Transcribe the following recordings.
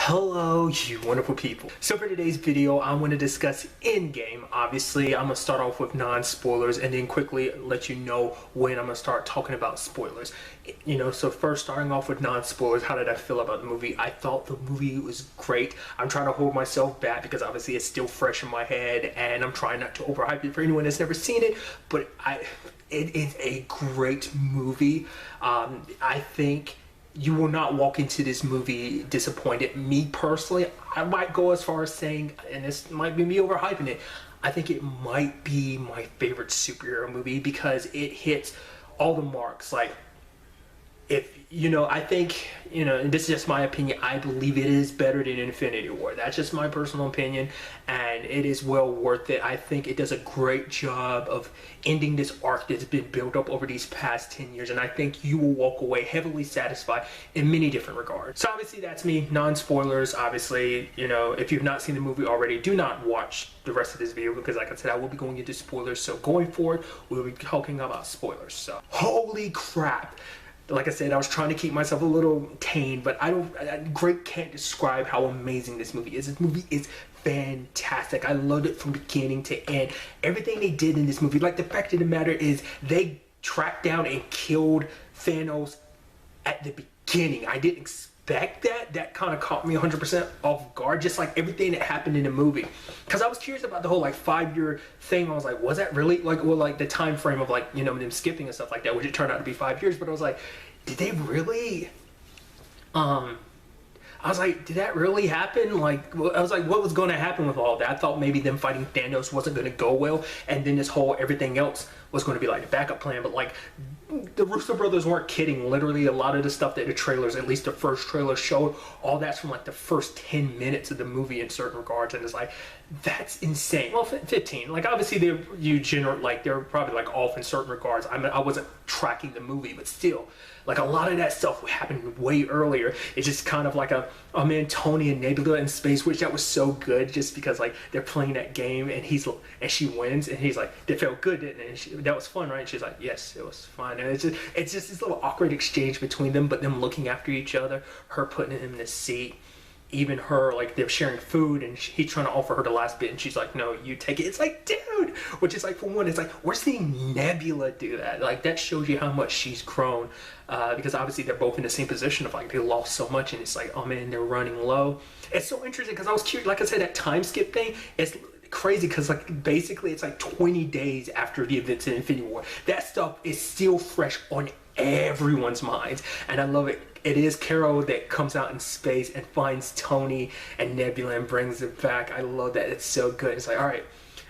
Hello, you wonderful people. So for today's video, I want to discuss Endgame. Obviously, I'm going to start off with non-spoilers and then quickly let you know when I'm going to start talking about spoilers. So first starting off with non-spoilers, how did I feel about the movie? I thought the movie was great. I'm trying to hold myself back because obviously it's still fresh in my head and I'm trying not to overhype it for anyone that's never seen it, but it is a great movie. I think you will not walk into this movie disappointed. Me personally, I might go as far as saying, and this might be me overhyping it, I think it might be my favorite superhero movie because it hits all the marks. Like, I think, and this is just my opinion, I believe it is better than Infinity War. That's just my personal opinion, and it is well worth it. I think it does a great job of ending this arc that's been built up over these past 10 years, and I think you will walk away heavily satisfied in many different regards. So obviously that's me, non-spoilers. Obviously, if you've not seen the movie already, do not watch the rest of this video because like I said, I will be going into spoilers. So going forward, we'll be talking about spoilers. So holy crap. Like I said, I was trying to keep myself a little tame, but great can't describe how amazing this movie is. This movie is fantastic. I loved it from beginning to end. Everything they did in this movie, like the fact of the matter is they tracked down and killed Thanos at the beginning. I didn't expect that. That kind of caught me 100% off guard, just like everything that happened in the movie. Because I was curious about the whole 5-year thing. I was like, was that really the time frame of them skipping and stuff like that, which it turned out to be 5 years. But I was like, did they really? I was like, did that really happen? I was like, what was going to happen with all that? I thought maybe them fighting Thanos wasn't going to go well, and then this whole everything else was going to be like a backup plan. But the Russo brothers weren't kidding. Literally, a lot of the stuff that the trailers, at least the first trailer, showed, all that's from the first 10 minutes of the movie in certain regards, and it's like, that's insane. Well, 15. Obviously, they're probably off in certain regards. I mean, I wasn't tracking the movie, but still, a lot of that stuff happened way earlier. It's just kind of like Tony and Nebula in space, which that was so good, just because they're playing that game and she wins, and he's like, it felt good, didn't it? And that was fun, right? And she's like, yes, it was fun. And it's just this little awkward exchange between them, but them looking after each other, her putting him in the seat. Even her, they're sharing food and he's trying to offer her the last bit and she's like, no, you take it. It's like, dude, which is for one, it's we're seeing Nebula do that. That shows you how much she's grown, because obviously they're both in the same position of they lost so much, and it's oh man, they're running low. It's so interesting because I was curious, like I said, that time skip thing, it's crazy because basically it's 20 days after the events in Infinity War. That stuff is still fresh on everyone's minds, and I love it. It is Carol that comes out in space and finds Tony and Nebula and brings it back. I love that. It's so good. It's all right.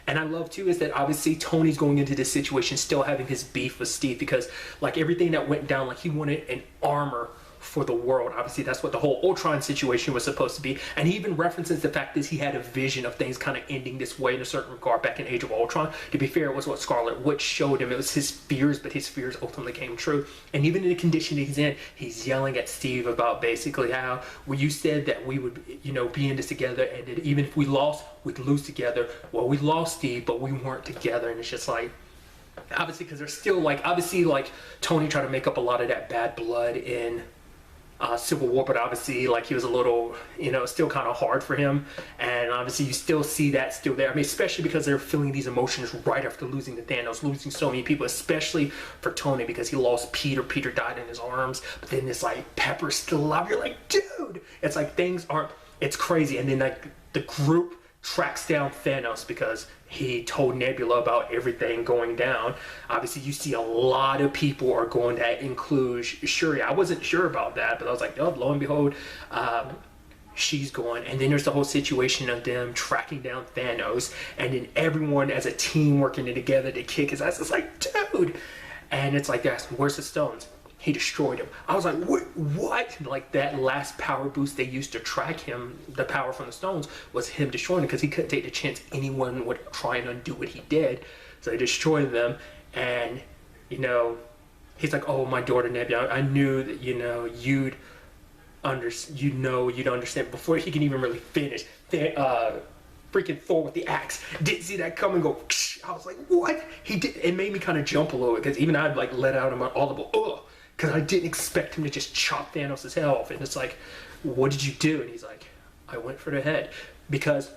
And I love too is that obviously Tony's going into this situation still having his beef with Steve, because everything that went down, he wanted an armor for the world. Obviously that's what the whole Ultron situation was supposed to be, and he even references the fact that he had a vision of things kind of ending this way in a certain regard back in Age of Ultron. To be fair, it was what Scarlet Witch showed him. It was his fears, but his fears ultimately came true. And even in the condition he's in, he's yelling at Steve about basically how, well, you said that we would be in this together, and that even if we lost, we'd lose together. Well, we lost, Steve, but we weren't together. And it's just obviously, because they're still obviously Tony tried to make up a lot of that bad blood in Civil War, but obviously he was a little, still kind of hard for him, and obviously you still see that still there. I mean, especially because they're feeling these emotions right after losing to Thanos, losing so many people, especially for Tony because he lost Peter. Peter died in his arms, but then this Pepper's still alive. You're like, dude, it's things aren't, it's crazy. And then the group tracks down Thanos because he told Nebula about everything going down. Obviously, you see a lot of people are going to include Shuri. I wasn't sure about that, but I was like, oh, lo and behold, she's going. And then there's the whole situation of them tracking down Thanos, and then everyone as a team working together to kick his ass. It's dude. And it's they're asking, where's the stones? He destroyed him. I was like, what? That last power boost they used to track him, the power from the stones, was him destroying him, because he couldn't take the chance anyone would try and undo what he did. So they destroyed them, and, he's like, oh, my daughter Nebula, I knew that, you'd understand. Before he can even really finish, freaking Thor with the axe didn't see that coming. Go, I was like, what? He did. It made me kind of jump a little bit, because even I'd let out an audible, ugh, because I didn't expect him to just chop Thanos' head off. And it's what did you do? And he's like, I went for the head, because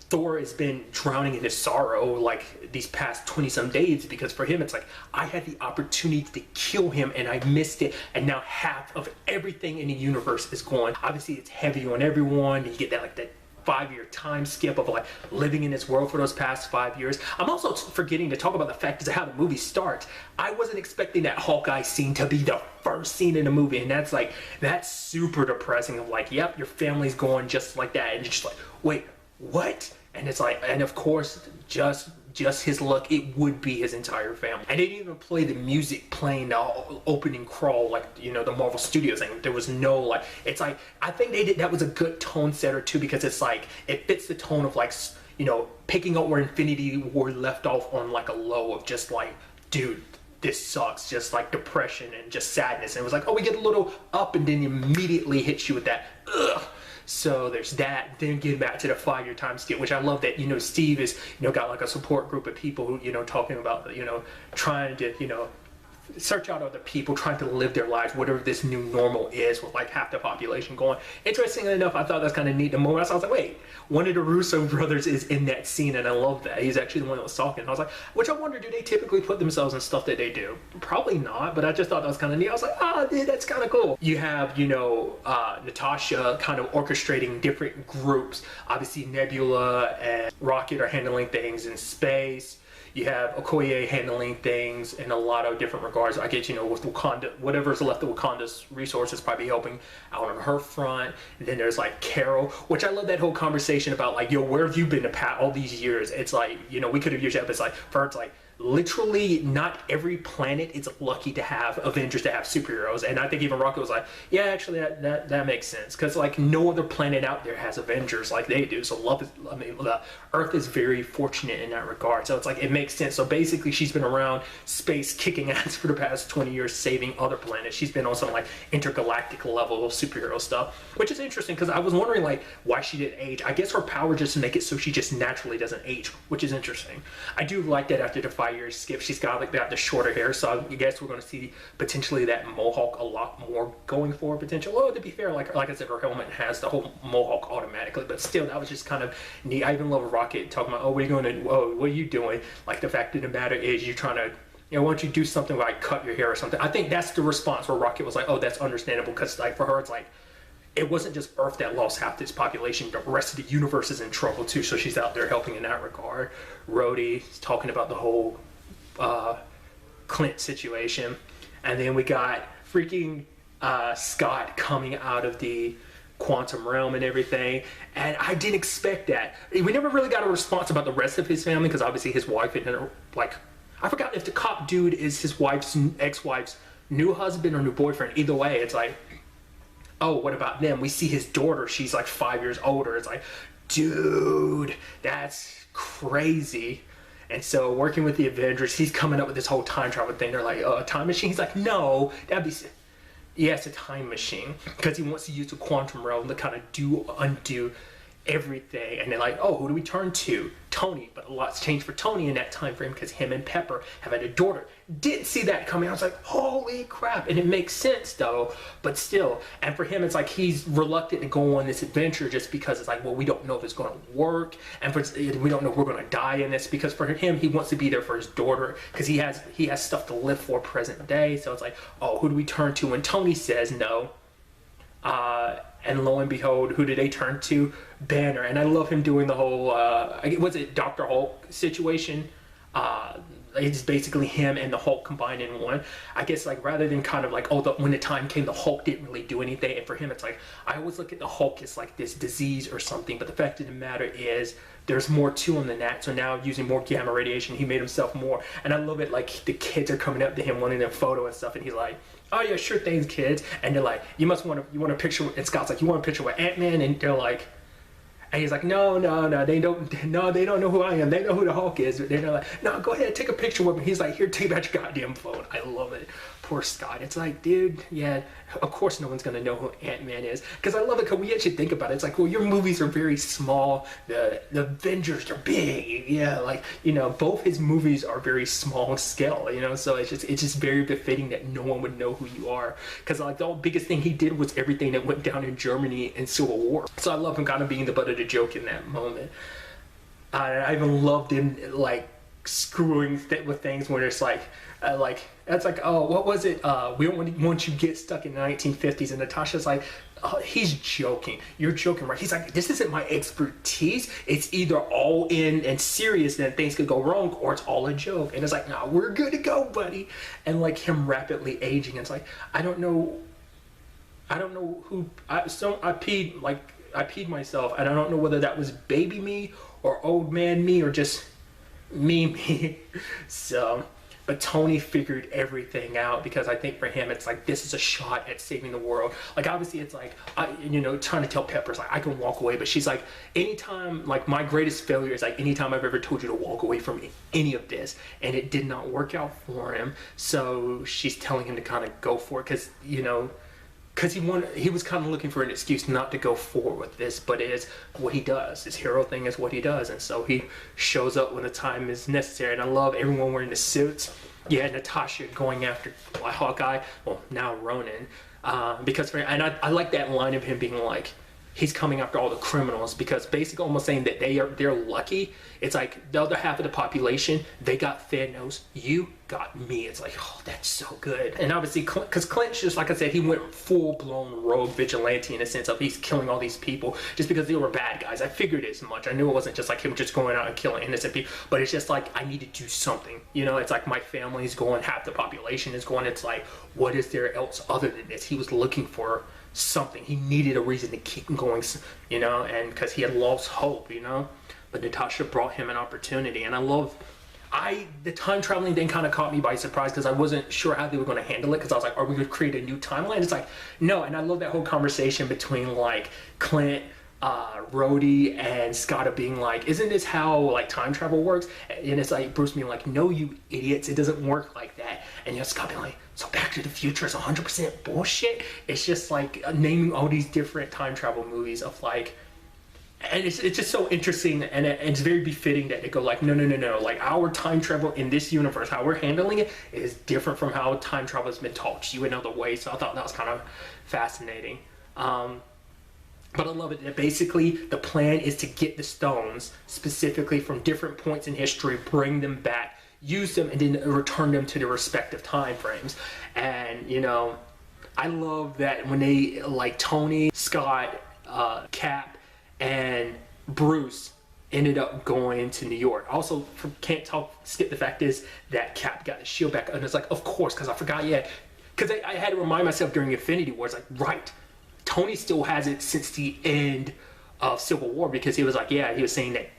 Thor has been drowning in his sorrow like these past 20 some days, because for him it's like, I had the opportunity to kill him and I missed it, and now half of everything in the universe is gone. Obviously it's heavy on everyone. You get that like that 5-year time skip of like living in this world for those past 5 years. I'm also forgetting to talk about the fact is how the movie starts. I wasn't expecting that Hawkeye scene to be the first scene in the movie, and that's super depressing of like, yep, your family's going just like that, and you're just like, wait, what? And it's like, and of course, just his luck, it would be his entire family. And they didn't even play the music playing the opening crawl like, you know, the Marvel Studios thing. There was no like, it's like, I think they did, that was a good tone setter too, because it's like, it fits the tone of like, you know, picking up where Infinity War left off on like a low of just like, dude, this sucks, just like depression and just sadness. And it was like, oh, we get a little up, and then immediately hits you with that, ugh. So there's that. Then get back to the 5-year time skip, which I love that, you know, Steve is, you know, got like a support group of people who, you know, talking about, you know, trying to, you know, search out other people, trying to live their lives, whatever this new normal is, with like half the population going. Interestingly enough, I thought that's kind of neat. The moment I was like, wait, one of the Russo brothers is in that scene, and I love that. He's actually the one that was talking. And I was like, which I wonder, do they typically put themselves in stuff that they do? Probably not, but I just thought that was kind of neat. I was like, ah, dude, that's kind of cool. You have, you know, Natasha kind of orchestrating different groups. Obviously, Nebula and Rocket are handling things in space. You have Okoye handling things in a lot of different regards. I guess, you know, with Wakanda, whatever's left of Wakanda's resources probably helping out on her front. And then there's like Carol, which I love that whole conversation about like, yo, where have you been all these years? It's like, you know, we could have used that, but it's like, for her, it's like, literally not every planet is lucky to have Avengers, to have superheroes. And I think even Rocket was like, yeah, actually that makes sense, because like no other planet out there has Avengers like they do. So the Earth is very fortunate in that regard. So it's like, it makes sense. So basically she's been around space kicking ass for the past 20 years, saving other planets. She's been on some like intergalactic level of superhero stuff, which is interesting, because I was wondering like why she didn't age. I guess her power just to make it so she just naturally doesn't age, which is interesting. I do like that after the 5 years skip, she's got like that, the shorter hair. So I guess we're going to see potentially that mohawk a lot more going forward potential. Oh, to be fair, like I said, her helmet has the whole mohawk automatically, but still, that was just kind of neat. I even love Rocket talking about, oh, what are you going to, oh, what are you doing? Like, the fact of the matter is, you're trying to, you know, why don't you do something like cut your hair or something? I think that's the response where Rocket was like, oh, that's understandable, because like for her, it's like, it wasn't just Earth that lost half its population, the rest of the universe is in trouble too, so she's out there helping in that regard. Rhodey's talking about the whole Clint situation, and then we got freaking Scott coming out of the quantum realm and everything, and I didn't expect that. We never really got a response about the rest of his family, because obviously his wife and like, I forgot if the cop dude is his wife's ex-wife's new husband or new boyfriend. Either way, it's like, oh, what about them? We see his daughter, she's like 5 years older. It's like, dude, that's crazy. And so working with the Avengers, he's coming up with this whole time travel thing. They're like, oh, a time machine? He's like, no, that'd be, yeah, it's a time machine, because he wants to use the quantum realm to kind of undo everything. And they're like, oh, who do we turn to? Tony. But a lot's changed for Tony in that time frame, because him and Pepper have had a daughter. Didn't see that coming. I was like, holy crap. And it makes sense though, but still. And for him, it's like he's reluctant to go on this adventure, just because it's like, well, we don't know if it's going to work, and we don't know if we're going to die in this, because for him, he wants to be there for his daughter, because he has stuff to live for present day. So it's like, oh, who do we turn to when Tony says no? And lo and behold, who did they turn to? Banner. And I love him doing the whole, was it Dr. Hulk situation? It's basically him and the Hulk combined in one. I guess like rather than kind of like, oh, when the time came, the Hulk didn't really do anything. And for him, it's like, I always look at the Hulk as like this disease or something. But the fact of the matter is, there's more to him than that. So now using more gamma radiation, he made himself more. And I love it, like the kids are coming up to him wanting their photo and stuff. And he's like, oh yeah, sure things, kids. And they're like, you want a picture? And Scott's like, you want a picture with Ant-Man? And they're like, and he's like, no, they don't know who I am. They know who the Hulk is. They're like, no, go ahead, take a picture with me. He's like, here, take out your goddamn phone. I love it. poor Scott. It's like, dude, yeah, of course no one's gonna know who Ant-Man is. Because I love it because we actually think about it. It's like, well, your movies are very small. The Avengers are big. Yeah, like, you know, both his movies are very small scale, you know, so it's just very befitting that no one would know who you are. Because like the biggest thing he did was everything that went down in Germany in Civil War. So I love him kind of being the butt of the joke in that moment. I even loved him like screwing with things when it's like that's like, oh, what was it? We don't want you to get stuck in the 1950s. And Natasha's like, oh, he's joking. You're joking, right? He's like, this isn't my expertise. It's either all in and serious, then things could go wrong, or it's all a joke. And it's like, nah, we're good to go, buddy. And like him rapidly aging, and it's like, I don't know who. I peed myself, and I don't know whether that was baby me or old man me or just me. So, but Tony figured everything out, because I think for him it's like, this is a shot at saving the world. Like obviously it's like, trying to tell Pepper's like, I can walk away, but she's like, anytime, like my greatest failure is like anytime I've ever told you to walk away from any of this, and it did not work out for him. So she's telling him to kind of go for it, because he was kind of looking for an excuse not to go forward with this, but it is what he does. His hero thing is what he does, and so he shows up when the time is necessary. And I love everyone wearing the suits. Yeah, Natasha going after Hawkeye, well, now Ronan, because I like that line of him being like, he's coming after all the criminals, because basically almost saying that they're lucky. It's like the other half of the population, they got Thanos, you got me. It's like, oh, that's so good. And obviously, because Clint's just, like I said, he went full-blown rogue vigilante in a sense of he's killing all these people just because they were bad guys. I figured as much. I knew it wasn't just like him just going out and killing innocent people, but it's just like, I need to do something. You know, it's like my family's going, half the population is going. It's like, what is there else other than this? He was looking for something. He needed a reason to keep going, you know, and because he had lost hope, you know. But Natasha brought him an opportunity, and the time traveling thing kind of caught me by surprise, because I wasn't sure how they were going to handle it, because I was like, are we going to create a new timeline? It's like, no. And I love that whole conversation between like Clint, Rhodey, and Scott being like, isn't this how like time travel works? And it's like Bruce being like, no, you idiots, it doesn't work like that. And Scott being like, so Back to the Future is 100% bullshit. It's just like naming all these different time travel movies of like, and it's just so interesting, and it's very befitting that they go like, no, like our time travel in this universe, how we're handling it is different from how time travel has been taught to you in other ways. So I thought that was kind of fascinating. But I love it that basically the plan is to get the stones specifically from different points in history, bring them back, use them, and then return them to their respective time frames. And I love that when they like Tony, Scott, Cap, and Bruce ended up going to New York. Also, can't skip the fact is that Cap got his shield back, and it's like, of course, because I forgot, because I had to remind myself during Infinity War, it's like, right, Tony still has it since the end of Civil War, because he was like, he was saying that,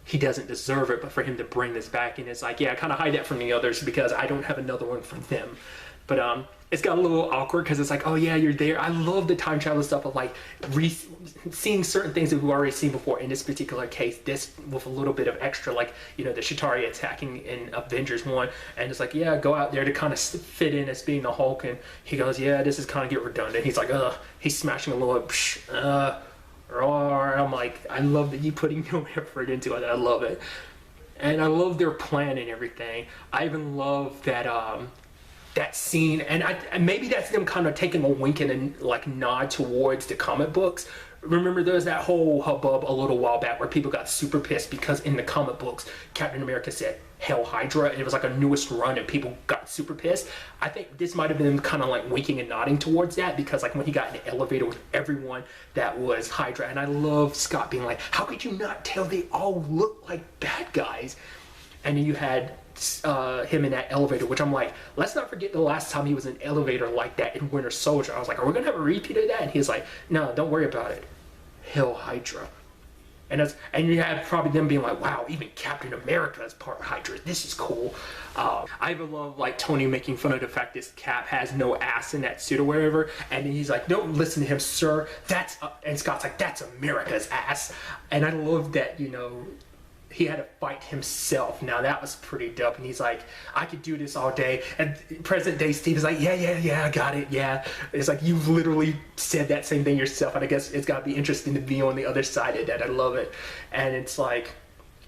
he doesn't deserve it, but for him to bring this back, and it's like, I kind of hide that from the others because I don't have another one from them. But it's got a little awkward because it's like, oh yeah, you're there. I love the time travel stuff of like seeing certain things that we've already seen before. In this particular case, this with a little bit of extra, like, the Chitauri attacking in Avengers 1, and it's like, go out there to kind of fit in as being the Hulk, and he goes, this is kind of get redundant. He's like, he's smashing a little, or I'm like, I love that you putting no effort into it. I love it. And I love their plan and everything. I even love that that scene, and maybe that's them kind of taking a wink and like nod towards the comic books. Remember, there was that whole hubbub a little while back where people got super pissed because in the comic books, Captain America said Hail Hydra, and it was like a newest run, and people got super pissed. I think this might have been kind of like winking and nodding towards that, because like when he got in the elevator with everyone, that was Hydra. And I love Scott being like, how could you not tell they all look like bad guys? And then you had him in that elevator, which I'm like, let's not forget the last time he was in an elevator like that in Winter Soldier. I was like, are we gonna have a repeat of that? And he's like, no, don't worry about it. Hail Hydra. And you have probably them being like, wow, even Captain America is part of Hydra. This is cool. I even love like Tony making fun of the fact this Cap has no ass in that suit or whatever, and then he's like, don't listen to him, sir. And Scott's like, that's America's ass. And I love that, he had to fight himself. Now that was pretty dope. And he's like, I could do this all day. And present day Steve is like, yeah, I got it. Yeah. It's like, you've literally said that same thing yourself. And I guess it's got to be interesting to be on the other side of that. I love it. And it's like,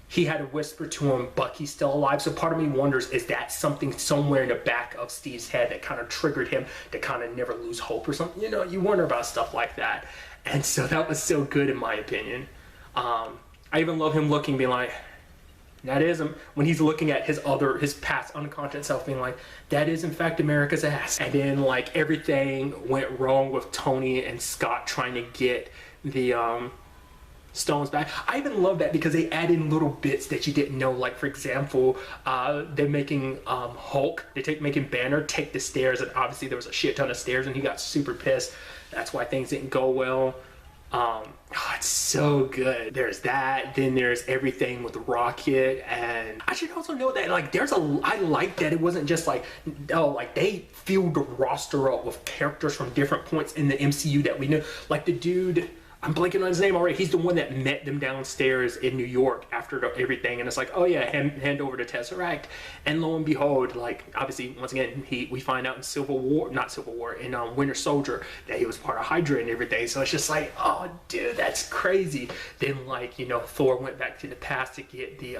he had to whisper to him, Bucky's still alive. So part of me wonders, is that something somewhere in the back of Steve's head that kind of triggered him to kind of never lose hope or something? You know, you wonder about stuff like that. And so that was so good in my opinion. I even love him looking, being like, that is him. When he's looking at his past unconscious self, being like, that is in fact America's ass. And then like everything went wrong with Tony and Scott trying to get the stones back. I even love that because they add in little bits that you didn't know. Like for example, they're making Hulk, making Banner take the stairs, and obviously there was a shit ton of stairs and he got super pissed. That's why things didn't go well. It's so good. There's that. Then there's everything with Rocket, and I should also note that like I like that it wasn't just like, oh, like they filled the roster up with characters from different points in the MCU that we knew. Like the dude, I'm blanking on his name already. He's the one that met them downstairs in New York after everything, and it's like, oh yeah, hand over the Tesseract, and lo and behold, like obviously once again we find out in Winter Soldier that he was part of Hydra and everything. So it's just like, oh dude, that's crazy. Then like, you know, Thor went back to the past to get the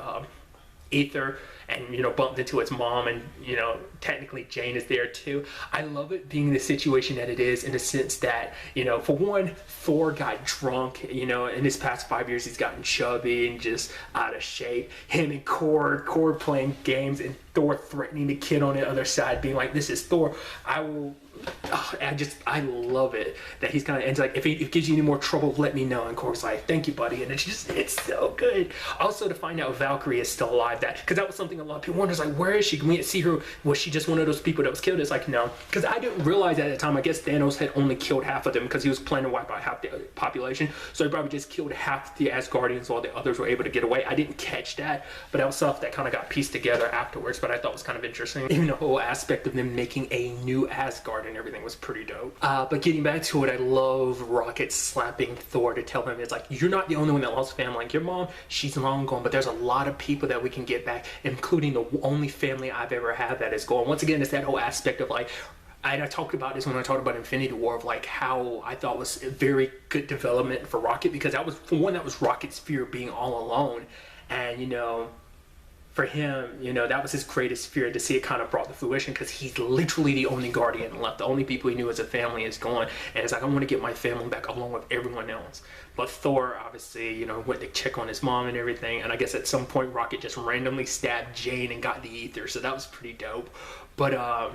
ether, and you know, bumped into his mom, and you know, technically Jane is there too. I love it being the situation that it is, in the sense that, you know, for one, Thor got drunk, you know, in his past 5 years he's gotten chubby and just out of shape. Him and Cord playing games, and Thor threatening the kid on the other side, being like, this is Thor, I will. I love it that he's kind of, and like, if it gives you any more trouble, let me know. And Korg's like, thank you, buddy. And it's so good. Also, to find out Valkyrie is still alive, because that was something a lot of people wonder, like, where is she? Can we see her? Was she just one of those people that was killed? It's like, no, because I didn't realize at the time. I guess Thanos had only killed half of them because he was planning to wipe out half the population. So he probably just killed half the Asgardians while the others were able to get away. I didn't catch that, but that was stuff that kind of got pieced together afterwards. But I thought was kind of interesting. Even the whole aspect of them making a new Asgard and everything was pretty dope. But getting back to it, I love Rocket slapping Thor to tell him, it's like, you're not the only one that lost family. Like, your mom, she's long gone, but there's a lot of people that we can get back, including the only family I've ever had that is gone. Once again, it's that whole aspect of like, and I talked about this when I talked about Infinity War, of like how I thought was a very good development for Rocket, because that was, for one, that was Rocket's fear of being all alone. And you know, for him, you know, that was his greatest fear, to see it kind of brought to fruition, because he's literally the only Guardian left. The only people he knew as a family is gone, and it's like, I want to get my family back along with everyone else. But Thor, obviously, you know, went to check on his mom and everything, and I guess at some point Rocket just randomly stabbed Jane and got the ether, so that was pretty dope. But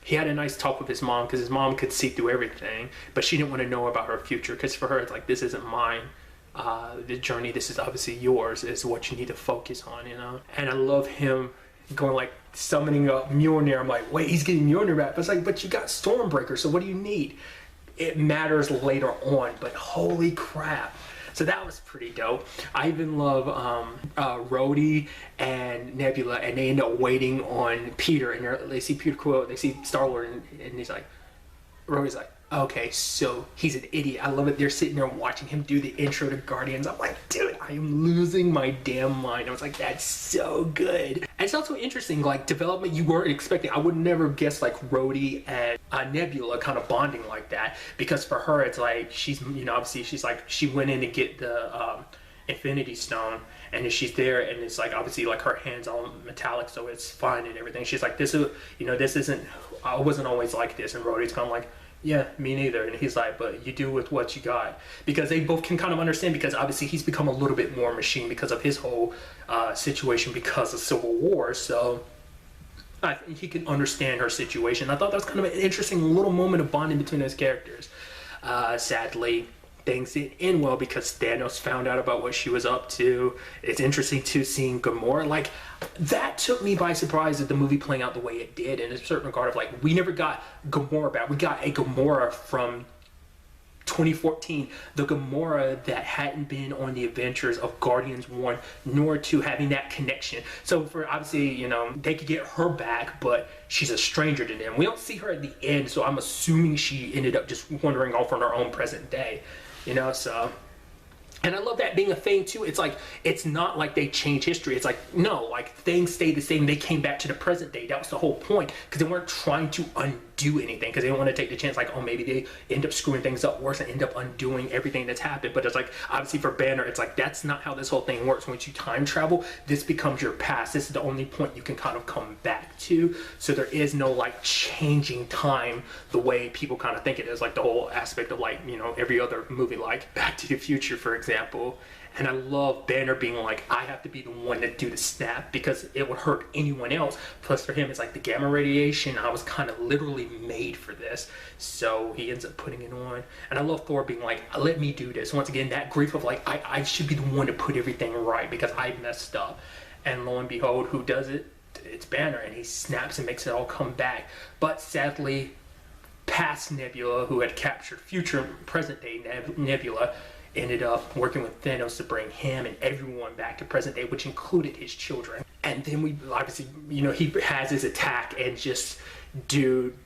he had a nice talk with his mom, because his mom could see through everything, but she didn't want to know about her future, because for her it's like, this isn't mine. The journey, this is obviously yours, is what you need to focus on, you know. And I love him going like summoning up Mjolnir. I'm like, wait, he's getting Mjolnir back. But it's like, but you got Stormbreaker, so what do you need? It matters later on, but holy crap. So that was pretty dope. I even love Rhodey and Nebula, and they end up waiting on Peter, and they see Peter Quill, they see Star-Lord, and he's like, Rhodey's like, okay, so he's an idiot. I love it. They're sitting there watching him do the intro to Guardians. I'm like, dude, I am losing my damn mind. I was like, that's so good. And it's also interesting, like, development you weren't expecting. I would never guess, like, Rhodey and Nebula kind of bonding like that, because for her, it's like, she's, you know, obviously, she's like, she went in to get the Infinity Stone, and she's there, and it's like, obviously, like, her hands all metallic, so it's fine and everything. She's like, this is, you know, this isn't, I wasn't always like this. And Rhodey's kind of like, yeah, me neither. And he's like, but you do with what you got. Because they both can kind of understand, because obviously he's become a little bit more machine because of his whole situation because of Civil War. So I think he can understand her situation. I thought that was kind of an interesting little moment of bonding between those characters. Sadly, things didn't end well, because Thanos found out about what she was up to. It's interesting too, seeing Gamora. Like, that took me by surprise, that the movie playing out the way it did, in a certain regard of like, we never got Gamora back. We got a Gamora from 2014, the Gamora that hadn't been on the adventures of Guardians 1 nor 2, having that connection. So for, obviously, you know, they could get her back, but she's a stranger to them. We don't see her at the end, so I'm assuming she ended up just wandering off on her own present day, you know. So And I love that being a thing too. It's like, it's not like they change history. It's like, no, like things stay the same. They came back to the present day. That was the whole point, because they weren't trying to undo anything, because they didn't want to take the chance like, oh, maybe they end up screwing things up worse and end up undoing everything that's happened. But it's like, obviously for Banner, it's like, that's not how this whole thing works. Once you time travel, this becomes your past. This is the only point you can kind of come back to. So there is no like changing time the way people kind of think it is, like the whole aspect of like, you know, every other movie like Back to the Future, for example. And I love Banner being like, I have to be the one to do the snap because it would hurt anyone else. Plus for him, it's like the gamma radiation. I was kind of literally made for this. So he ends up putting it on. And I love Thor being like, let me do this. Once again, that grief of like, I should be the one to put everything right because I messed up. And lo and behold, who does it? It's Banner, and he snaps and makes it all come back. But sadly, past Nebula, who had captured future and present day Nebula, ended up working with Thanos to bring him and everyone back to present day, which included his children. And then we obviously, you know, he has his attack and just, dude,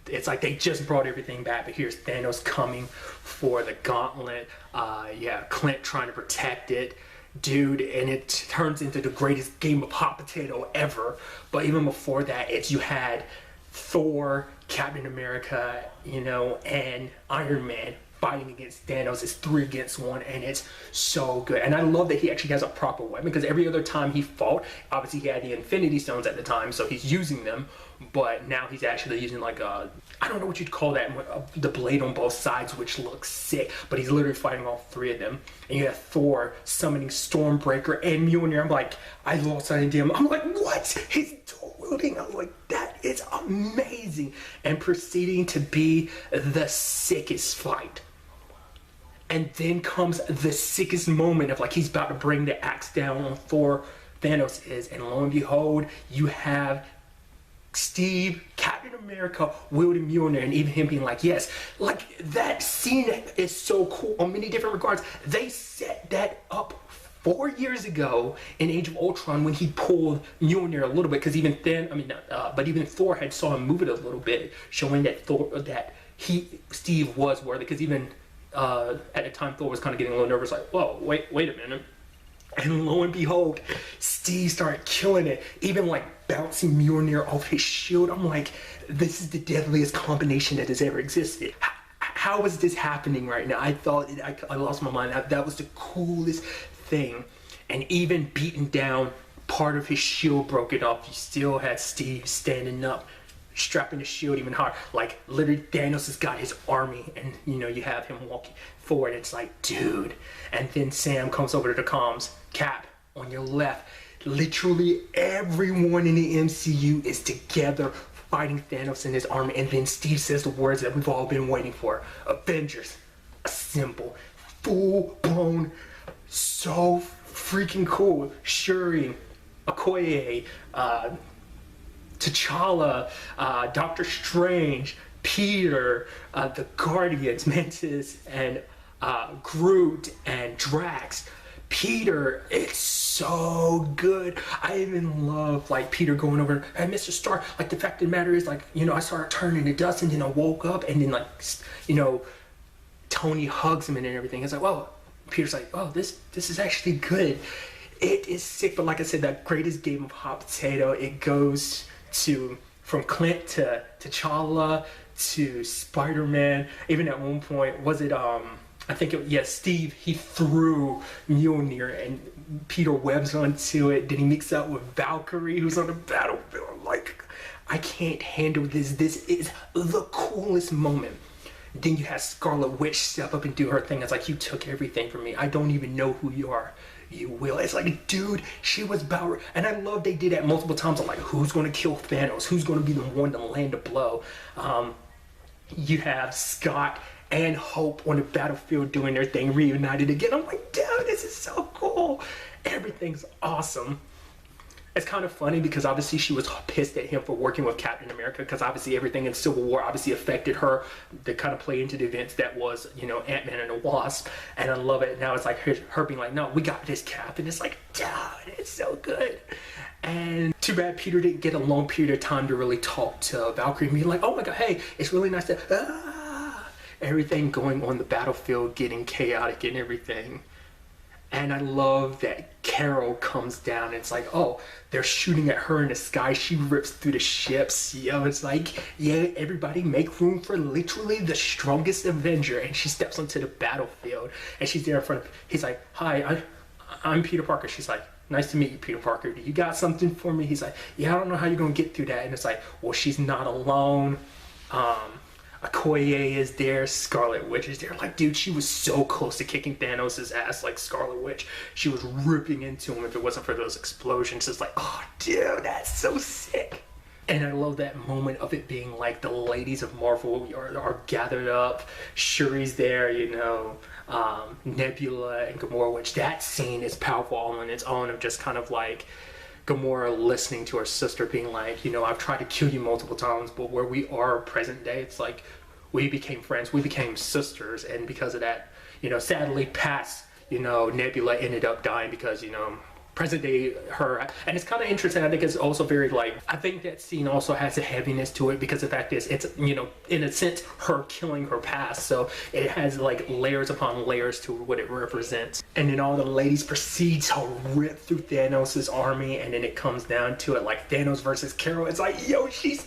it's like they just brought everything back, but here's Thanos coming for the gauntlet. Yeah, Clint trying to protect it. Dude, and it turns into the greatest game of hot potato ever. But even before that, it's you had Thor, Captain America, you know, and Iron Man fighting against Thanos. It's 3 against 1, and it's so good. And I love that he actually has a proper weapon, because every other time he fought, obviously he had the Infinity Stones at the time, so he's using them, but now he's actually using like a, I don't know what you'd call that, the blade on both sides, which looks sick, but he's literally fighting all 3 of them. And you have Thor summoning Stormbreaker and Mjolnir. I'm like, I lost sight of him. I'm like, what? He's dual wielding. I was like, that is amazing. And proceeding to be the sickest fight. And then comes the sickest moment of like he's about to bring the axe down on Thor. Thanos is, and lo and behold, you have Steve, Captain America, wielding Mjolnir, and even him being like, yes, like that scene is so cool on many different regards. They set that up 4 years ago in Age of Ultron when he pulled Mjolnir a little bit, because even then, but even Thor had saw him move it a little bit, showing that Steve was worthy, because even at the time Thor was kind of getting a little nervous, like, whoa, wait a minute. And lo and behold, Steve started killing it, even like bouncing Mjolnir off his shield. I'm like, this is the deadliest combination that has ever existed. How is this happening right now? I thought, I lost my mind. That was the coolest thing. And even beating down part of his shield broken off, you still had Steve standing up, strapping the shield even hard. Like literally Thanos has got his army, and you know, you have him walking forward. It's like, dude. And then Sam comes over to the comms. Cap, on your left. Literally everyone in the MCU is together fighting Thanos and his army. And then Steve says the words that we've all been waiting for. Avengers, assemble. Full blown, so freaking cool. Shuri, Okoye, T'Challa, Doctor Strange, Peter, the Guardians, Mantis, and Groot, and Drax. Peter, it's so good. I even love like Peter going over, hey, Mr. Stark, like the fact of the matter is, like, you know, I started turning to dust, and then I woke up, and then like, you know, Tony hugs him and everything. It's like, well, Peter's like, oh, this is actually good. It is sick, but like I said, that greatest game of hot potato, it goes to from Clint to T'Challa to Spider-Man. Even at one point, was it I think Steve, he threw Mjolnir and Peter webs onto it. Then he mixed up with Valkyrie, who's on the battlefield. I'm like, I can't handle this. This is the coolest moment. Then you have Scarlet Witch step up and do her thing. It's like, you took everything from me. I don't even know who you are. You will. It's like, dude, she was about, and I love they did that multiple times. I'm like, who's going to kill Thanos? Who's going to be the one to land a blow? You have Scott and Hope on the battlefield doing their thing, reunited again. I'm like, dude, this is so cool. Everything's awesome. It's kind of funny because obviously she was pissed at him for working with Captain America, because obviously everything in Civil War obviously affected her to kind of play into the events that was, you know, Ant-Man and the Wasp. And I love it. Now it's like her being like, no, we got this, Cap. And it's like, dude, it's so good. And too bad Peter didn't get a long period of time to really talk to Valkyrie and be like, oh my god, hey, it's really nice to everything going on the battlefield, getting chaotic and everything. And I love that Carol comes down and it's like, oh, they're shooting at her in the sky. She rips through the ships. It's like, yeah, everybody make room for literally the strongest Avenger. And she steps onto the battlefield and she's there in front of, he's like, hi, I'm Peter Parker. She's like, nice to meet you, Peter Parker. Do you got something for me? He's like, yeah, I don't know how you're going to get through that. And it's like, well, she's not alone. Okoye is there, Scarlet Witch is there. Like, dude, she was so close to kicking Thanos' ass like Scarlet Witch. She was ripping into him if it wasn't for those explosions. It's like, oh, dude, that's so sick. And I love that moment of it being like the ladies of Marvel are gathered up. Shuri's there, Nebula and Gamora, which that scene is powerful all on its own of just kind of like Gamora listening to her sister being like, I've tried to kill you multiple times, but where we are present day, it's like we became friends, we became sisters, and because of that, sadly past, Nebula ended up dying because, present day her, and it's kind of interesting. I think it's also very like, I think that scene also has a heaviness to it because the fact is it's in a sense her killing her past, so it has like layers upon layers to what it represents. And then all the ladies proceed to rip through Thanos' army, and then it comes down to it like Thanos versus Carol. It's like, yo, she's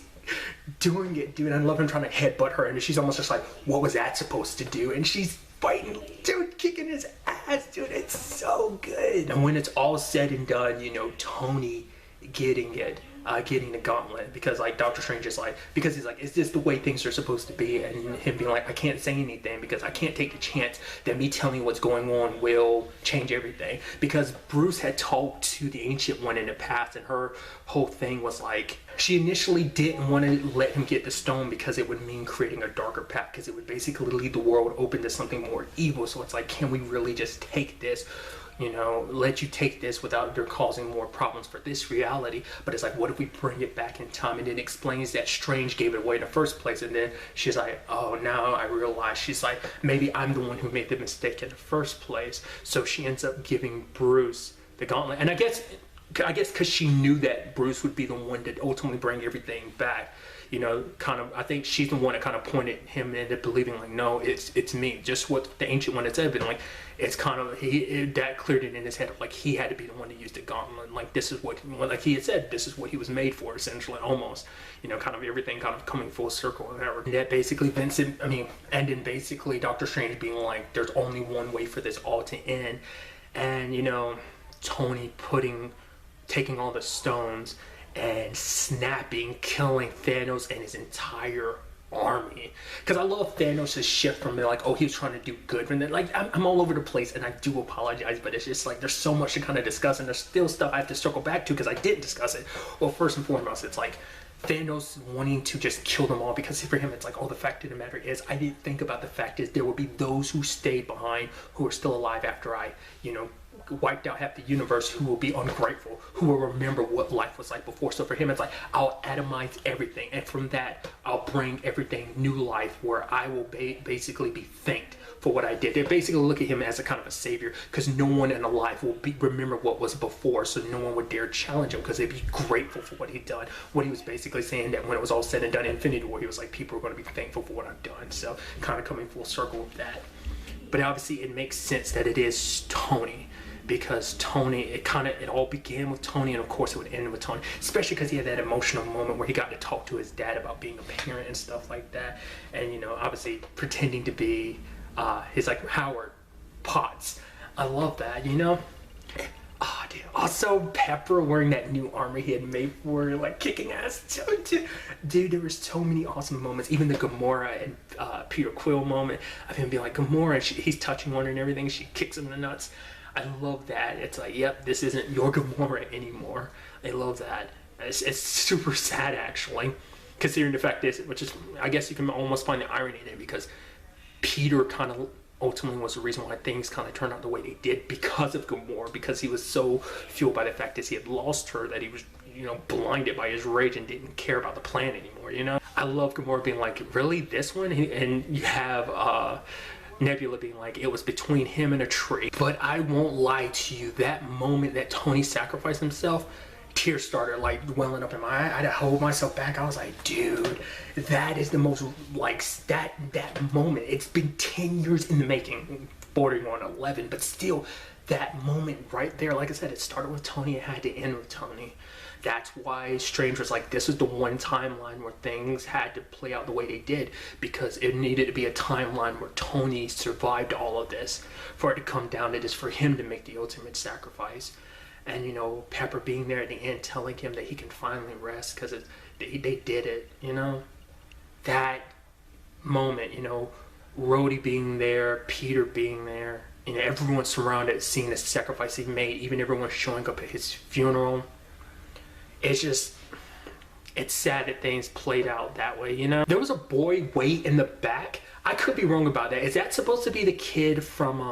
doing it, dude. I love him trying to headbutt her, and she's almost just like, what was that supposed to do? And she's fighting, dude, kicking his ass, dude. It's so good. And when it's all said and done, Tony getting the gauntlet, because like Doctor Strange is like, because he's like, is this the way things are supposed to be? And him being like, I can't say anything because I can't take the chance that me telling you what's going on will change everything. Because Bruce had talked to the Ancient One in the past, and her whole thing was like, she initially didn't want to let him get the stone because it would mean creating a darker path, because it would basically leave the world open to something more evil. So it's like, can we really just take this, let you take this without there causing more problems for this reality? But it's like, what if we bring it back in time? And it explains that Strange gave it away in the first place. And then she's like, oh, now I realize. She's like, maybe I'm the one who made the mistake in the first place. So she ends up giving Bruce the gauntlet. And I guess because she knew that Bruce would be the one to ultimately bring everything back, I think she's the one that kind of pointed him into believing like, no, it's me. Just what the Ancient One had said, but like, it's kind of, that cleared it in his head of like, he had to be the one to use the gauntlet. Like, this is what, like he had said, this is what he was made for, essentially, almost, kind of everything kind of coming full circle and whatever. And that basically and then basically Doctor Strange being like, there's only one way for this all to end. And, Tony taking all the stones and snapping, killing Thanos and his entire army. Because I love Thanos' shift from like, oh, he was trying to do good, and then like, I'm all over the place, and I do apologize, but it's just like, there's so much to kind of discuss, and there's still stuff I have to circle back to because I didn't discuss it. Well, first and foremost, it's like Thanos wanting to just kill them all, because for him it's like, oh, the fact of the matter is, I didn't think about the fact is there will be those who stayed behind who are still alive after I, wiped out half the universe, who will be ungrateful, who will remember what life was like before. So for him, it's like, I'll atomize everything, and from that, I'll bring everything new life, where I will basically be thanked for what I did. They basically look at him as a kind of a savior, because no one in alive will remember what was before, so no one would dare challenge him, because they'd be grateful for what he'd done. What he was basically saying, that when it was all said and done in Infinity War, he was like, people are going to be thankful for what I've done. So kind of coming full circle with that. But obviously it makes sense that it is Tony, because Tony, it all began with Tony, and of course it would end with Tony, especially because he had that emotional moment where he got to talk to his dad about being a parent and stuff like that, and obviously pretending to be his like Howard Potts. I love that, Oh, dude. Also, Pepper wearing that new armor he had made for her, like kicking ass. Dude, there were so many awesome moments. Even the Gamora and Peter Quill moment of him being like, Gamora, he's touching on her and everything. She kicks him in the nuts. I love that. It's like, yep, this isn't your Gamora anymore. I love that. It's super sad, actually, considering the fact is, which is, I guess you can almost find the irony in it, because Peter kind of ultimately was the reason why things kind of turned out the way they did, because of Gamora, because he was so fueled by the fact that he had lost her, that he was, blinded by his rage and didn't care about the plan anymore, I love Gamora being like, really, this one? And you have Nebula being like, it was between him and a tree. But I won't lie to you, that moment that Tony sacrificed himself, tears started like welling up in my eye. I had to hold myself back. I was like, dude, that is the most, like, that moment. It's been 10 years in the making. bordering on 11, but still, that moment right there, like I said, it started with Tony, it had to end with Tony. That's why Strange was like, this is the one timeline where things had to play out the way they did, because it needed to be a timeline where Tony survived all of this, for it to come down to this, for him to make the ultimate sacrifice. And, you know, Pepper being there at the end telling him that he can finally rest because they did it, you know? That moment, you know, Rhodey being there, Peter being there, you know, everyone surrounded seeing the sacrifice he made, even everyone showing up at his funeral. It's just, it's sad that things played out that way, you know? There was a boy way in the back. I could be wrong about that. Is that supposed to be the kid from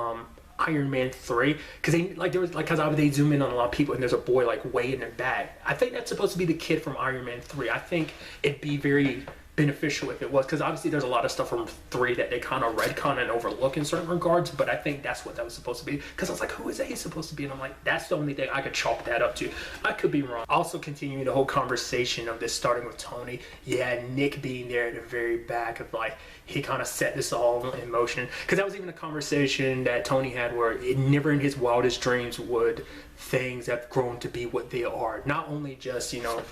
Iron Man 3? Because they, like, there was, like, because they zoom in on a lot of people and there's a boy, like, way in the back. I think that's supposed to be the kid from Iron Man 3. I think it'd be very beneficial if it was, because obviously there's a lot of stuff from 3 that they kind of retcon and overlook in certain regards, but I think that's what that was supposed to be, because I was like, who is that he's supposed to be? And I'm like, that's the only thing I could chalk that up to. I could be wrong. Also continuing the whole conversation of this starting with Tony, yeah, Nick being there at the very back of, like, he kind of set this all in motion, because that was even a conversation that Tony had where it never in his wildest dreams would things have grown to be what they are. Not only just, you know,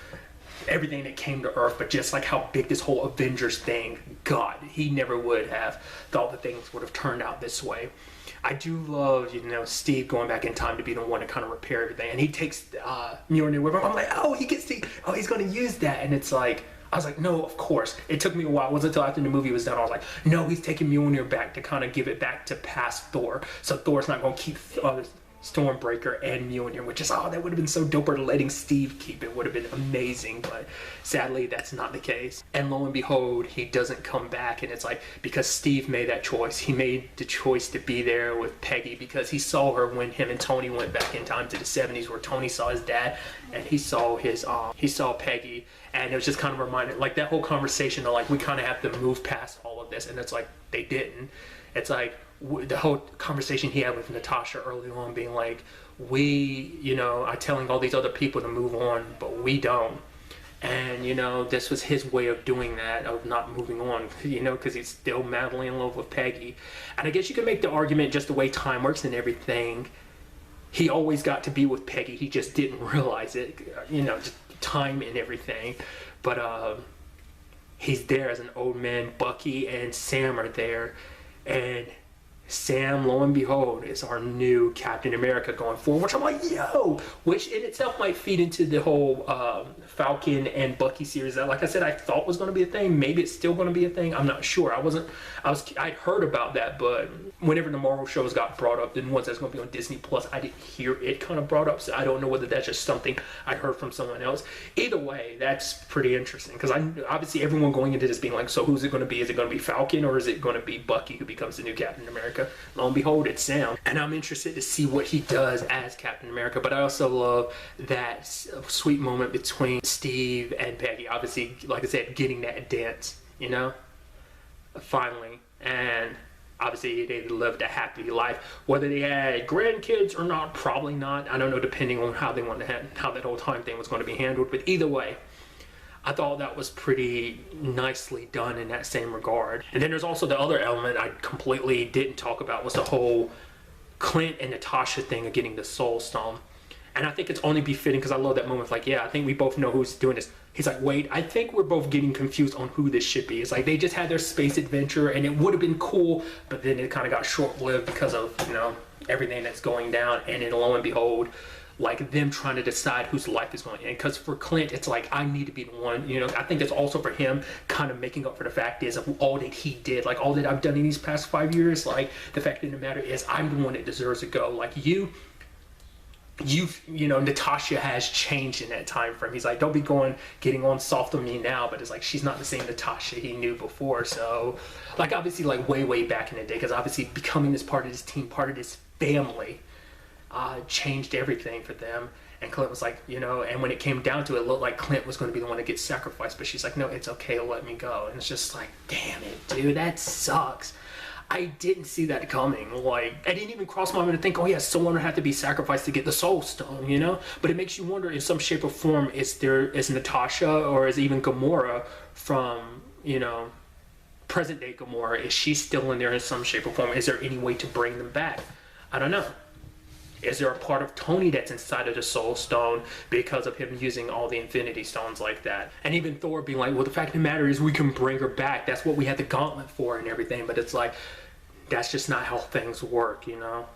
everything that came to Earth, but just like how big this whole Avengers thing got. He never would have thought that things would have turned out this way. I do love, you know, Steve going back in time to be the one to kind of repair everything, and he takes Mjolnir with him. I'm like, oh, he's going to use that, and it's like, I was like, no, of course. It took me a while. It wasn't until after the movie was done, I was like, no, he's taking Mjolnir back to kind of give it back to past Thor, so Thor's not going to keep Stormbreaker and Mjolnir, which is, oh, that would have been so dope, or letting Steve keep it would have been amazing, but sadly that's not the case. And lo and behold, he doesn't come back, and it's like, because Steve made that choice. He made the choice to be there with Peggy because he saw her when him and Tony went back in time to the 70s, where Tony saw his dad and he saw Peggy, and it was just kind of reminded, like, that whole conversation of, like, we kind of have to move past all of this, and it's like, they didn't. It's like, the whole conversation he had with Natasha early on, being like, we, you know, are telling all these other people to move on, but we don't. And, you know, this was his way of doing that, of not moving on, you know, because he's still madly in love with Peggy. And I guess you could make the argument, just the way time works and everything, he always got to be with Peggy, he just didn't realize it, you know, just time and everything. But he's there as an old man. Bucky and Sam are there, and Sam, lo and behold, is our new Captain America going forward, which I'm like, yo, which in itself might feed into the whole Falcon and Bucky series that, like I said, I thought was going to be a thing. Maybe it's still going to be a thing. I'm not sure. I'd heard about that, but whenever the Marvel shows got brought up, then once that's going to be on Disney Plus, I didn't hear it kind of brought up, so I don't know whether that's just something I heard from someone else. Either way, that's pretty interesting, because obviously everyone going into this being like, so who's it going to be? Is it going to be Falcon, or is it going to be Bucky who becomes the new Captain America? Lo and behold, it's Sam, and I'm interested to see what he does as Captain America. But I also love that sweet moment between Steve and Peggy, obviously, like I said, getting that dance, you know, finally. And obviously they lived a happy life. Whether they had grandkids or not, probably not. I don't know, depending on how they want to how that whole time thing was going to be handled. But either way, I thought that was pretty nicely done in that same regard. And then there's also the other element I completely didn't talk about, was the whole Clint and Natasha thing of getting the Soul Stone. And I think it's only befitting, because I love that moment. Like, yeah, I think we both know who's doing this. He's like, wait, I think we're both getting confused on who this should be. It's like they just had their space adventure, and it would have been cool, but then it kind of got short-lived because of, you know, everything that's going down. And then lo and behold, like, them trying to decide whose life is going to end. Because for Clint, it's like, I need to be the one, you know. I think that's also for him kind of making up for the fact is of all that he did, like all that I've done in these past 5 years. Like, the fact of the matter is, I'm the one that deserves to go. Like, you know, Natasha has changed in that time frame. He's like, don't be getting on soft on me now, but it's like, she's not the same Natasha he knew before. So, like, obviously, like, way back in the day, because obviously becoming this part of this team, part of this family, changed everything for them. And Clint was like, you know, and when it came down to it, it looked like Clint was going to be the one to get sacrificed, but she's like, no, it's okay, let me go. And it's just like, damn it, dude, that sucks. I didn't see that coming. Like, I didn't even cross my mind to think, oh yeah, someone would have to be sacrificed to get the Soul Stone, you know? But it makes you wonder, in some shape or form, is Natasha, or is even Gamora from, you know, present day Gamora, is she still in there in some shape or form? Is there any way to bring them back? I don't know. Is there a part of Tony that's inside of the Soul Stone because of him using all the Infinity Stones like that? And even Thor being like, well, the fact of the matter is we can bring her back. That's what we had the gauntlet for and everything. But it's like, that's just not how things work, you know?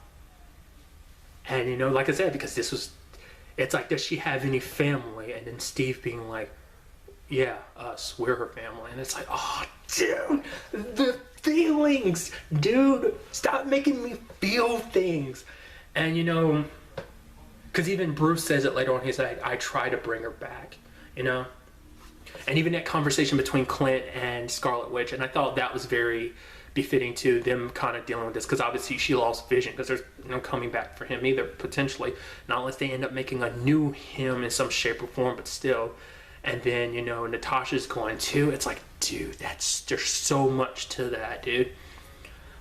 And, you know, like I said, because this was, it's like, does she have any family? And then Steve being like, yeah, us, we're her family. And it's like, oh, dude, the feelings, dude, stop making me feel things. And, you know, because even Bruce says it later on, he's like, I try to bring her back, you know? And even that conversation between Clint and Scarlet Witch, and I thought that was very befitting to them kind of dealing with this, because obviously she lost Vision, because there's no coming back for him either, potentially, not unless they end up making a new him in some shape or form, but still. And then, you know, Natasha's going too. It's like, dude, there's so much to that, dude.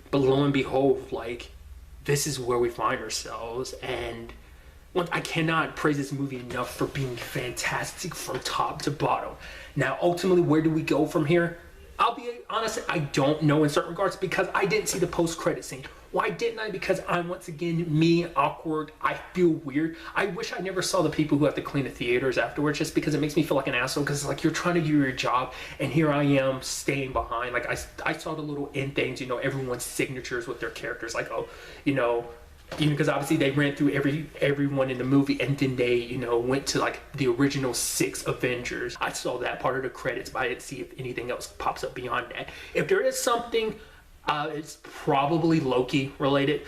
But lo and behold, like, this is where we find ourselves, and I cannot praise this movie enough for being fantastic from top to bottom. Now, ultimately, where do we go from here? I'll be honest, I don't know in certain regards, because I didn't see the post-credit scene. Why didn't I? Because I'm, once again, me, awkward. I feel weird. I wish I never saw the people who have to clean the theaters afterwards, just because it makes me feel like an asshole, because it's like you're trying to do your job, and here I am staying behind. Like, I saw the little end things, you know, everyone's signatures with their characters, like, oh, you know, even because obviously they ran through everyone in the movie, and then they, you know, went to like the original 6 Avengers. I saw that part of the credits, but I didn't see if anything else pops up beyond that. If there is something, it's probably Loki related,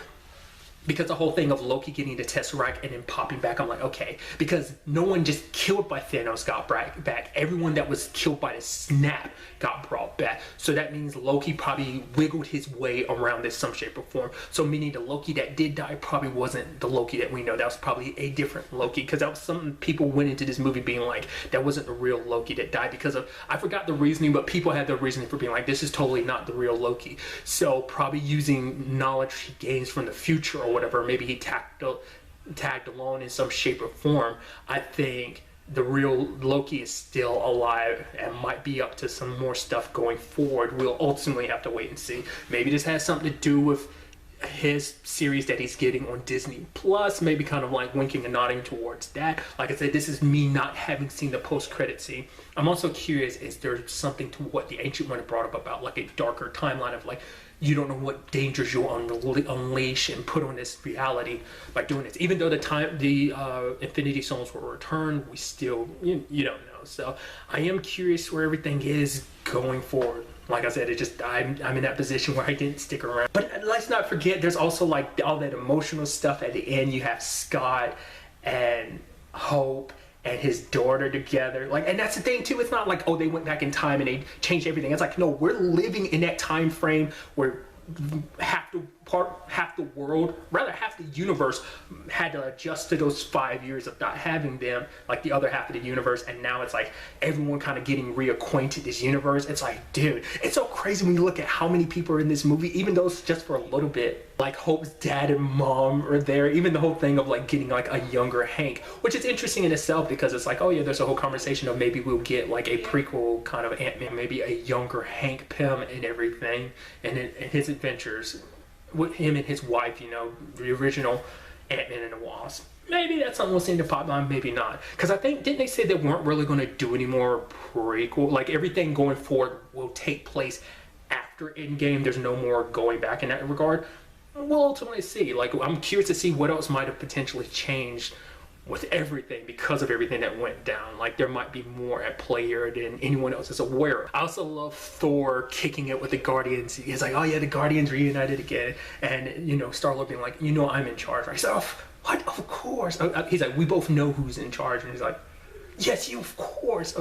because the whole thing of Loki getting the Tesseract and then popping back, I'm like, okay, because no one just killed by Thanos got back. Everyone that was killed by the snap got brought back. So that means Loki probably wiggled his way around this some shape or form. So meaning the Loki that did die probably wasn't the Loki that we know. That was probably a different Loki, because that was something people went into this movie being like, that wasn't the real Loki that died, because of, I forgot the reasoning, but people had the reasoning for being like, this is totally not the real Loki. So probably using knowledge he gains from the future or whatever, maybe he tagged along in some shape or form. I think the real Loki is still alive and might be up to some more stuff going forward. We'll ultimately have to wait and see. Maybe this has something to do with his series that he's getting on Disney Plus, maybe kind of like winking and nodding towards that. Like I said, this is me not having seen the post-credit scene. I'm also curious, is there something to what the Ancient One brought up about, like a darker timeline of like, you don't know what dangers you'll unleash and put on this reality by doing this. Even though the Infinity Stones were returned, we still, you don't know. So I am curious where everything is going forward. Like I said, I'm in that position where I didn't stick around. But let's not forget, there's also like all that emotional stuff at the end. You have Scott and Hope and his daughter together. Like, and that's the thing too, it's not like, oh, they went back in time and they changed everything. It's like, no, we're living in that time frame where half the world, rather half the universe, had to adjust to those 5 years of not having them, like the other half of the universe. And now it's like everyone kind of getting reacquainted this universe. It's like, dude, it's so crazy when you look at how many people are in this movie, even though it's just for a little bit. Like Hope's dad and mom are there. Even the whole thing of like getting like a younger Hank, which is interesting in itself, because it's like, oh yeah, there's a whole conversation of maybe we'll get like a prequel kind of Ant-Man, maybe a younger Hank Pym and everything, and his adventures with him and his wife, you know, the original Ant-Man and the Wasp. Maybe that's something we'll see in the pipeline, maybe not. Because I think, didn't they say they weren't really going to do any more prequel? Like everything going forward will take place after Endgame. There's no more going back in that regard. We'll ultimately see. Like, I'm curious to see what else might have potentially changed with everything because of everything that went down. Like, there might be more at play here than anyone else is aware of. I also love Thor kicking it with the Guardians. He's like, oh yeah, the Guardians reunited again. And, you know, Star-Lord being like, you know, I'm in charge. Right? So, what? Of course. He's like, we both know who's in charge. And he's like, yes, you, of course.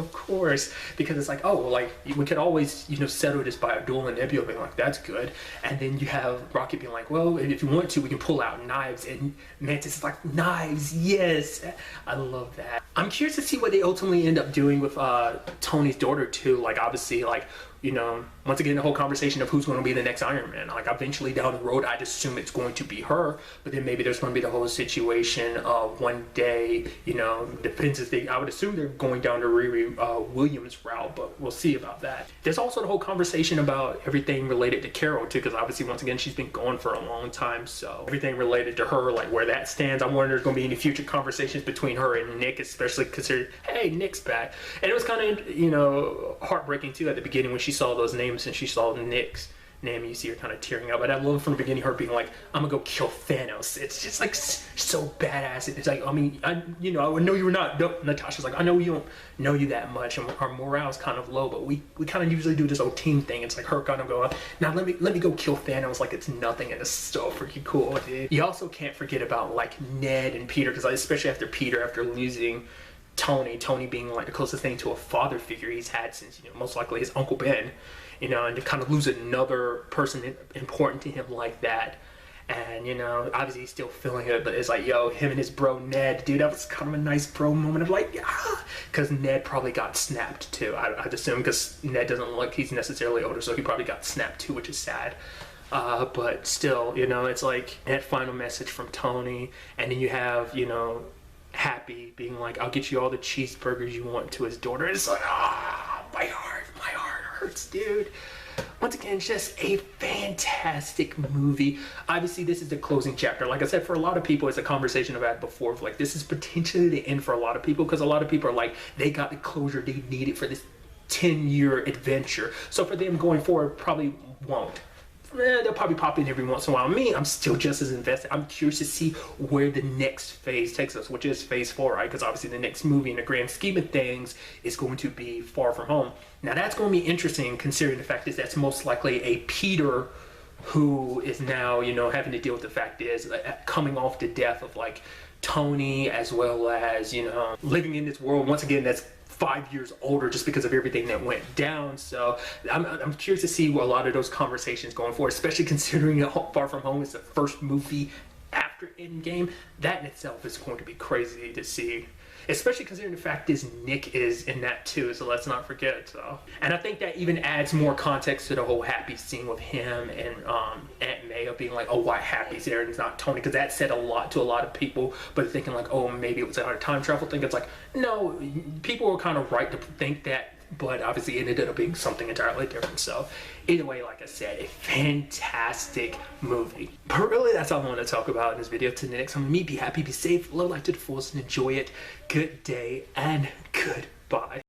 Because it's like, oh, well, like, we could always, you know, settle this by Abdul and Nebula being like, that's good. And then you have Rocket being like, well, if you want to, we can pull out knives. And Mantis is like, knives, yes. I love that. I'm curious to see what they ultimately end up doing with Tony's daughter, too. Like, obviously, like, you know, once again, the whole conversation of who's going to be the next Iron Man. Like, eventually down the road, I'd assume it's going to be her, but then maybe there's going to be the whole situation of one day, you know, depends if I would assume they're going down the Riri Williams route, but we'll see about that. There's also the whole conversation about everything related to Carol, too, because obviously, once again, she's been gone for a long time, so everything related to her, like where that stands, I'm wondering if there's going to be any future conversations between her and Nick, especially considering, hey, Nick's back. And it was kind of, you know, heartbreaking, too, at the beginning when she saw those names and she saw Nick's name, and you see her kind of tearing up. But I love from the beginning her being like, I'm gonna go kill Thanos. It's just like so badass. It's like, I mean, I know you were not, Natasha's like, I know we don't know you that much, and our morale's kind of low, but we kind of usually do this old team thing. It's like her kind of going, now let me go kill Thanos like it's nothing, and it's so freaking cool, dude. You also can't forget about like Ned and Peter, because especially after losing Tony being like the closest thing to a father figure he's had since, you know, most likely his Uncle Ben, you know, and to kind of lose another person important to him like that. And, you know, obviously he's still feeling it, but it's like, yo, him and his bro Ned, dude, that was kind of a nice bro moment of like, yeah, because Ned probably got snapped too, I'd assume, because Ned doesn't look like he's necessarily older, so he probably got snapped too, which is sad. But still, you know, it's like that final message from Tony, and then you have, you know, Happy being like, I'll get you all the cheeseburgers you want, to his daughter. It's like, my heart hurts, dude. Once again, it's just a fantastic movie. Obviously, this is the closing chapter. Like I said, for a lot of people, it's a conversation I've had before. Like, this is potentially the end for a lot of people, because a lot of people are like, they got the closure they needed for this 10-year adventure. So for them going forward, probably won't. They'll probably pop in every once in a while. Me, I'm still just as invested. I'm curious to see where the next phase takes us, which is phase 4, right? Because obviously the next movie in the grand scheme of things is going to be Far From Home. Now that's going to be interesting, considering the fact is that's most likely a Peter who is now, you know, having to deal with the fact is coming off the death of like Tony, as well as, you know, living in this world once again that's 5 years older just because of everything that went down. So I'm curious to see a lot of those conversations going forward, especially considering Far From Home is the first movie after Endgame. That in itself is going to be crazy to see, especially considering the fact is Nick is in that too, so let's not forget. So, and I think that even adds more context to the whole Happy scene with him and Aunt May of being like, oh, why Happy's there and it's not Tony, because that said a lot to a lot of people, but thinking like, oh, maybe it was a time travel thing. It's like, no, people were kind of right to think that, but obviously it ended up being something entirely different. So either way, like I said, a fantastic movie. But really, that's all I want to talk about in this video. Till the next time, be happy, be safe, live life to the fullest, and enjoy it. Good day and goodbye.